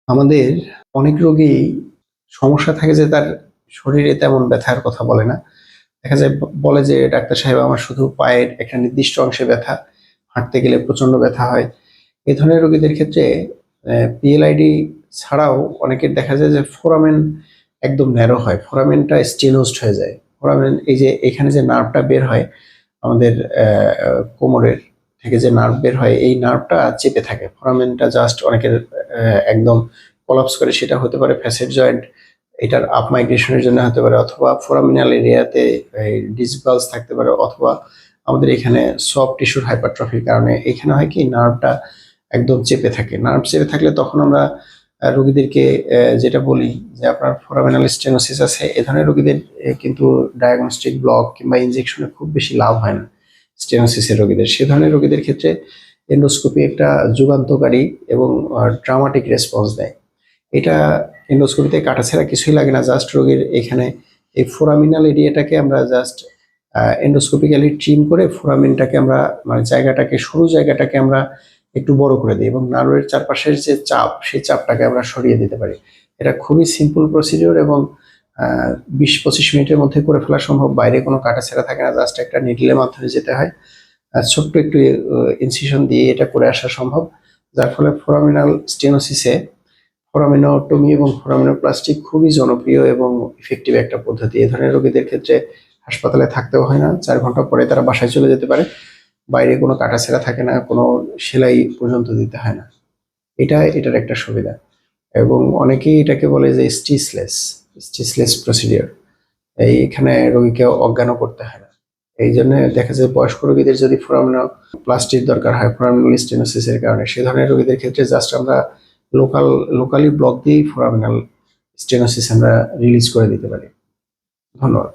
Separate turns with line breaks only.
আমাদের অনেক রোগী সমস্যা থাকে যে তার শরীরে তেমন ব্যথার কথা বলে না। দেখা যায় বলে যে ডাক্তার সাহেব আমার শুধু পায়ের একটা নির্দিষ্ট অংশে ব্যথা, হাঁটতে গেলে প্রচন্ড ব্যথা হয়। এই ধরনের রোগীদের ক্ষেত্রে পিএলআইডি ছাড়াও অনেকের দেখা যায় যে ফোরামেন একদম ন্যারো হয়, ফোরামেনটা স্টেনোজড হয়ে যায়। ফোরামেন এই যে এখানে যে নার্ভটা বের হয় আমাদের কোমরের থেকে যে নার্ভ বের হয় এই নার্ভটা চেপে থাকে, ফোরামেনটা জাস্ট অনেকের একদম কোলাপস করে, সেটা হতে পারে ফ্যাসেট জয়েন্ট, এটার আপ মাইগ্রেশনের জন্য হতে পারে, অথবা ফোরামিনাল এরিয়াতে ডিস্ক বালজ থাকতে পারে, অথবা আমাদের এখানে সফট টিস্যুর হাইপারট্রফির কারণে এখানে হয় কি নার্ভটা একদম চেপে থাকে। নার্ভ চেপে থাকলে তখন আমরা রোগীদেরকে যেটা বলি যে আপনার ফোরামিনাল স্টেনোসিস আছে, এ ধরনের রোগীদের কিন্তু ডায়াগনস্টিক ব্লক কিংবা ইনজেকশনে খুব বেশি লাভ হয় না। স্টেনোসিসের রোগীদের, সে ধরনের রোগীদের ক্ষেত্রে এন্ডোস্কোপি একটা যুগান্তকারী এবং ড্রামাটিক রেসপন্স দেয়। এটা এন্ডোস্কোপিতে কাটাছেঁড়া কিছুই লাগে না, জাস্ট রোগীর এখানে এই ফোরামিনাল এরিয়াটাকে আমরা জাস্ট এন্ডোস্কোপিক্যালি ট্রিম করে ফোরামিনটাকে আমরা মানে জায়গাটাকে, সরু জায়গাটাকে আমরা একটু বড় করে দিই এবং নার্ভের চারপাশের যে চাপ সেই চাপটাকে আমরা সরিয়ে দিতে পারি। এটা খুবই সিম্পল প্রসিডিওর এবং 20-25 মিনিটের মধ্যে করে ফেলা সম্ভব। বাইরে কোনো কাটাছেঁড়া থাকে না, জাস্ট একটা নিডলের মাধ্যমে যেতে হয়, ছোট্ট একটু ইনসিশন দিয়ে এটা করে আসা সম্ভব, যার ফলে ফোরামিনাল স্টেনোসিসে ফোরামিনোটমি এবং ফোরামিনোপ্লাস্টি খুবই জনপ্রিয় এবং ইফেক্টিভ একটা পদ্ধতি। এ ধরনের রোগীদের ক্ষেত্রে হাসপাতালে থাকতেও হয় না, 4 ঘন্টা পরে তারা বাসায় চলে যেতে পারে। বাইরে কোনো কাটাছেঁড়া থাকে না, কোনো সেলাই পর্যন্ত দিতে হয় না। এটার একটা সুবিধা। এবং অনেকেই এটাকে বলে যে স্টিচলেস প্রসিডিওর। এইখানে রোগীকে অজ্ঞানও করতে হয় না। এই জন্য দেখা যায় বয়স্ক রোগীদের যদি ফোরামিনোপ্লাস্টির দরকার হয় ফোরামিনাল স্টেনোসিসের কারণে, সে ধরনের রোগীদের ক্ষেত্রে জাস্ট আমরা লোকালি ব্লক দিয়েই ফোরামিনাল স্টেনোসিস আমরা রিলিজ করে দিতে পারি। ধন্যবাদ।